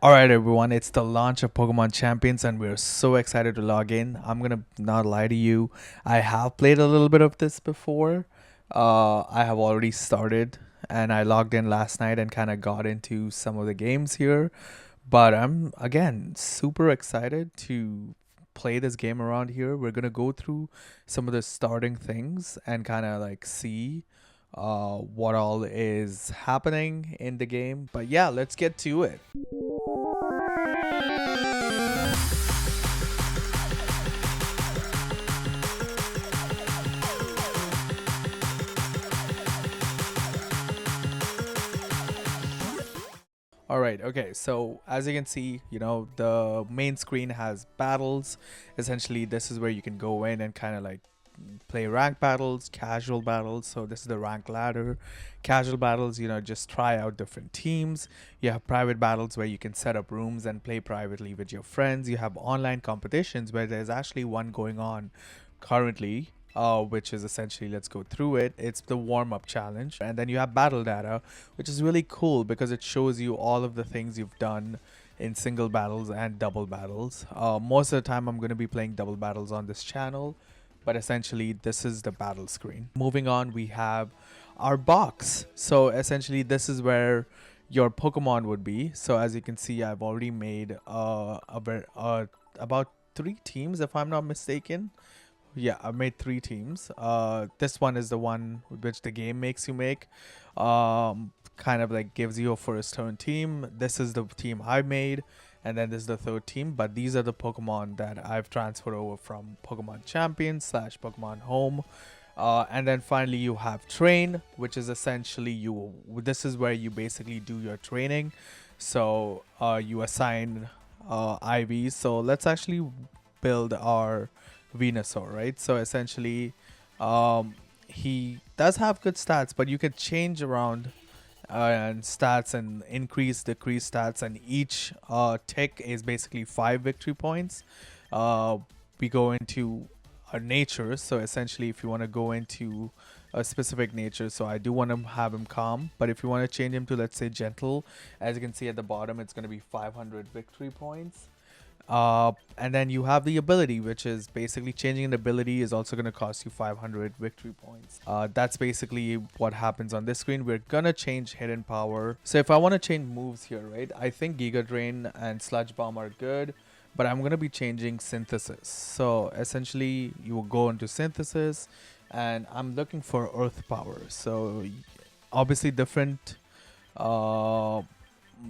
Alright everyone, it's the launch of Pokemon Champions and we're so excited to log in. I'm gonna not lie to you. I have played a little bit of this before. I have already started and I logged in last night and kind of got into some of the games here. But I'm again super excited to play this game around here. We're gonna go through some of the starting things and kind of like see what all is happening in the game. But yeah, let's get to it. All right, okay, so as you can see, the main screen has battles. Essentially, this is where you can go in and kind of like play rank battles, casual battles. So this is the rank ladder. Casual battles, just try out different teams. You have private battles where you can set up rooms and play privately with your friends. You have online competitions where there's actually one going on currently, which is essentially, let's go through it. It's the warm-up challenge. And then you have battle data, which is really cool because it shows you all of the things you've done in single battles and double battles. Most of the time I'm going to be playing double battles on this channel, but essentially this is the battle screen. Moving on, we have our box. So essentially this is where your Pokemon would be. So as you can see, I've already made about 3 teams if I'm not mistaken. Yeah, I made 3 teams. This one is the one which the game makes you make. Kind of like gives you a first turn team. This is the team I made, and then this is the third team. But these are the Pokemon that I've transferred over from Pokemon Champions / Pokemon Home. And then finally you have Train, which is essentially this is where you basically do your training. So you assign IVs. So let's actually build our Venusaur, right? So essentially, he does have good stats, but you can change around and stats and increase, decrease stats, and each tick is basically 5 victory points. We go into our nature, so essentially, if you want to go into a specific nature, so I do want to have him calm, but if you want to change him to, let's say, gentle, as you can see at the bottom, it's going to be 500 victory points. And then you have the ability, which is basically changing an ability is also going to cost you 500 victory points. That's basically what happens on this screen. We're going to change hidden power. So if I want to change moves here, right, I think Giga Drain and Sludge Bomb are good, but I'm going to be changing synthesis. So essentially you will go into synthesis and I'm looking for earth power. So obviously different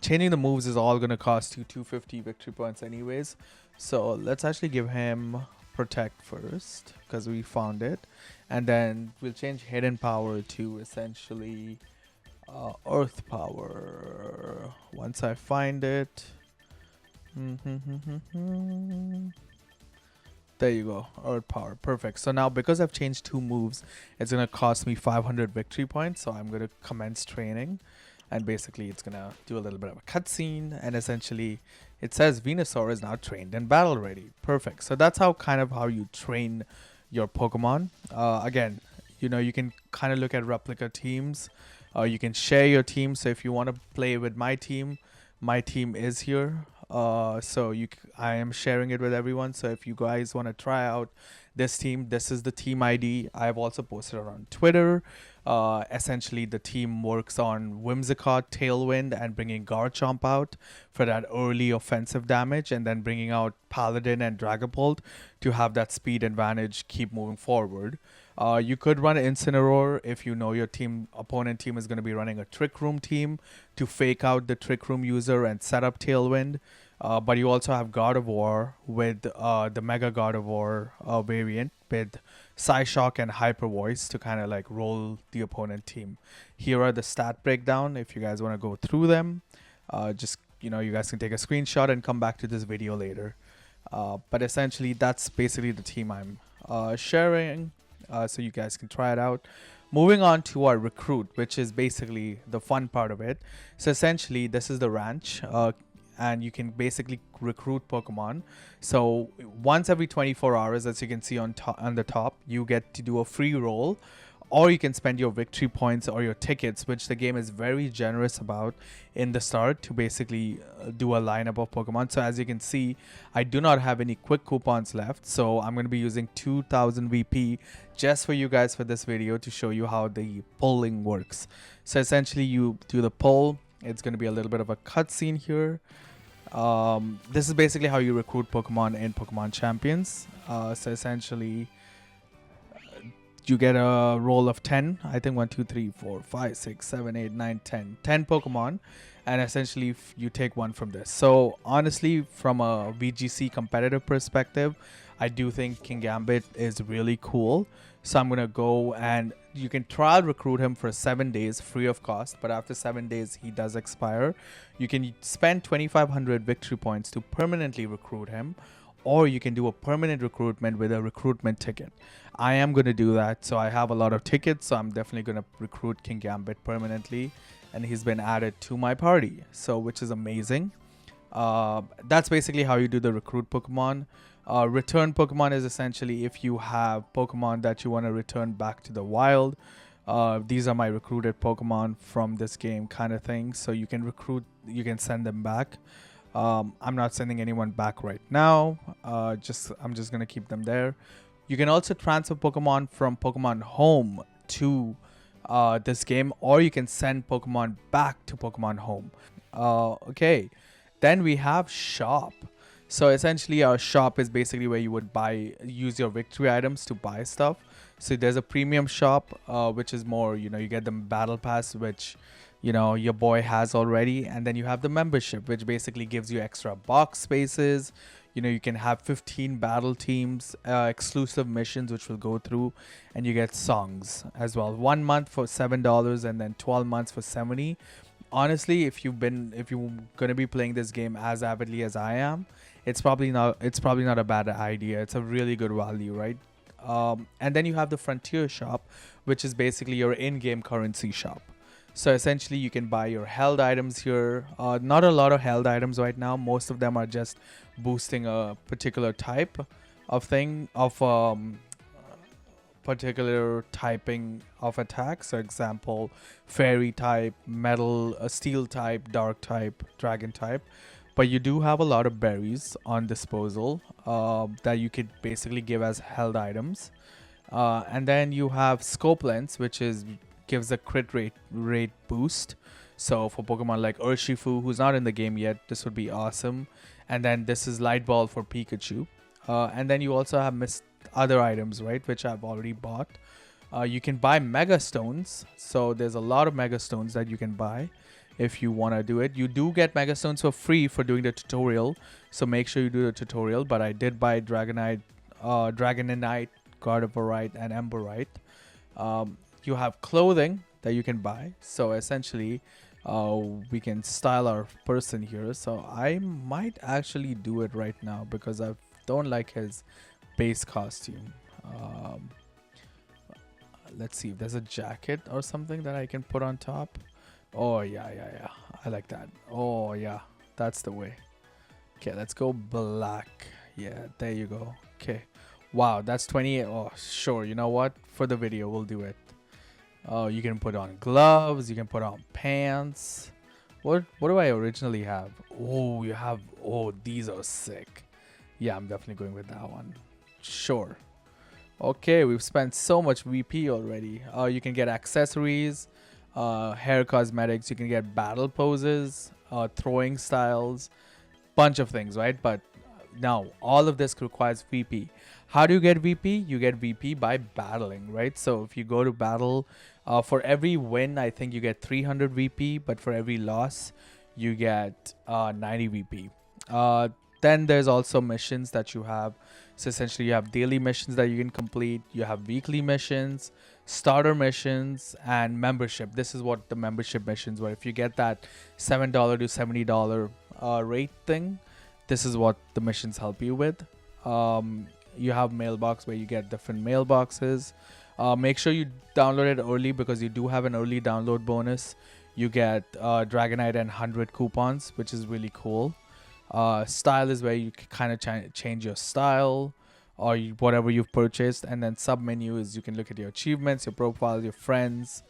changing the moves is all going to cost you 250 victory points anyways. So let's actually give him protect first because we found it, and then we'll change hidden power to essentially earth power once I find it. There you go, earth power, perfect. So now because I've changed 2 moves, it's going to cost me 500 victory points. So I'm going to commence training. And basically, it's going to do a little bit of a cutscene. And essentially, it says Venusaur is now trained and battle ready. Perfect. So that's how you train your Pokemon. Again, you can kind of look at replica teams. You can share your team. So if you want to play with my team is here. So I am sharing it with everyone. So if you guys want to try out this team, this is the team ID. I've also posted it on Twitter. Essentially, the team works on Whimsicott, Tailwind, and bringing Garchomp out for that early offensive damage, and then bringing out Paladin and Dragapult to have that speed advantage, keep moving forward. You could run Incineroar if you know your opponent team is going to be running a Trick Room team to fake out the Trick Room user and set up Tailwind. But you also have God of War with the Mega God of War variant with Psyshock and Hyper Voice to kind of like roll the opponent team. Here are the stat breakdown if you guys want to go through them. You guys can take a screenshot and come back to this video later. But essentially, that's basically the team I'm sharing, so you guys can try it out. Moving on to our recruit, which is basically the fun part of it. So essentially, this is the ranch. And you can basically recruit Pokemon. So once every 24 hours, as you can see on the top, you get to do a free roll or you can spend your victory points or your tickets, which the game is very generous about in the start, to basically do a lineup of Pokemon. So as you can see, I do not have any quick coupons left, so I'm going to be using 2000 VP just for you guys for this video to show you how the polling works. So essentially you do the poll. It's going to be a little bit of a cutscene here. This is basically how you recruit Pokemon in Pokemon Champions. So essentially you get a roll of 10, I think 1 2 3 4 5 6 7 8 9 10 Pokemon, and essentially you take one from this. So honestly, from a VGC competitive perspective, I do think King Gambit is really cool. So I'm gonna go, and you can trial recruit him for 7 days free of cost, but after 7 days he does expire. You can spend 2500 victory points to permanently recruit him, or you can do a permanent recruitment with a recruitment ticket. I am going to do that. So I have a lot of tickets, so I'm definitely going to recruit King Gambit permanently, and he's been added to my party, so which is amazing. That's basically how you do the recruit Pokemon. Return Pokemon is essentially if you have Pokemon that you want to return back to the wild. These are my recruited Pokemon from this game kind of thing. So you can recruit, you can send them back. I'm not sending anyone back right now. I'm just gonna keep them there. You can also transfer Pokemon from Pokemon Home to this game, or you can send Pokemon back to Pokemon Home. Okay, then we have Shop. So essentially our shop is basically where you would use your victory items to buy stuff. So there's a premium shop, which is more, you get the battle pass, which your boy has already, and then you have the membership, which basically gives you extra box spaces. You can have 15 battle teams, exclusive missions which will go through, and you get songs as well. 1 month for $7 and then 12 months for 70. Honestly, if you're gonna be playing this game as avidly as I am, it's probably not a bad idea. It's a really good value, right? And then you have the Frontier shop, which is basically your in-game currency shop. So essentially you can buy your held items here. Not a lot of held items right now. Most of them are just boosting a particular type of thing, of particular typing of attacks. For example, fairy type, metal, steel type, dark type, dragon type. But you do have a lot of berries on disposal that you could basically give as held items. And then you have Scope Lens, which gives a crit rate boost. So for Pokemon like Urshifu, who's not in the game yet, this would be awesome. And then this is Light Ball for Pikachu. And then you also have other items, right, which I've already bought. You can buy Mega Stones. So there's a lot of Mega Stones that you can buy if you want to do it. You do get Mega Stones for free for doing the tutorial, so make sure you do the tutorial. But I did buy Dragonite, Gardevoir, and Emberite. You have clothing that you can buy. So essentially, we can style our person here. So I might actually do it right now because I don't like his base costume. Let's see if there's a jacket or something that I can put on top. Oh, yeah. I like that. Oh, yeah. That's the way. Okay, let's go black. Yeah, there you go. Okay. Wow, that's 28. Oh, sure. You know what? For the video, we'll do it. Oh, you can put on gloves. You can put on pants. What do I originally have? Oh, you have... Oh, these are sick. Yeah, I'm definitely going with that one. Sure. Okay, we've spent so much VP already. You can get accessories, hair cosmetics. You can get battle poses, throwing styles, bunch of things, right? But now all of this requires VP. How do you get VP? You get VP by battling, right? So if you go to battle, for every win, I think you get 300 VP, but for every loss, you get 90 VP. Then there's also missions that you have. So essentially you have daily missions that you can complete. You have weekly missions, starter missions, and membership. This is what the membership missions were. If you get that $7 to $70 rate thing, this is what the missions help you with. You have mailbox where you get different mailboxes. Make sure you download it early because you do have an early download bonus. You get Dragonite and 100 coupons, which is really cool. Style is where you kind of change your style. or whatever you've purchased, and then sub menu is you can look at your achievements, your profile, your friends,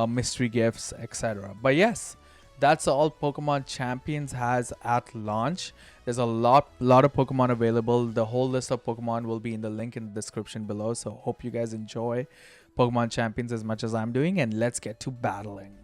mystery gifts, etc. But yes, that's all Pokemon Champions has at launch. There's a lot of Pokemon available. The whole list of Pokemon will be in the link in the description below. So hope you guys enjoy Pokemon Champions as much as I'm doing, and let's get to battling.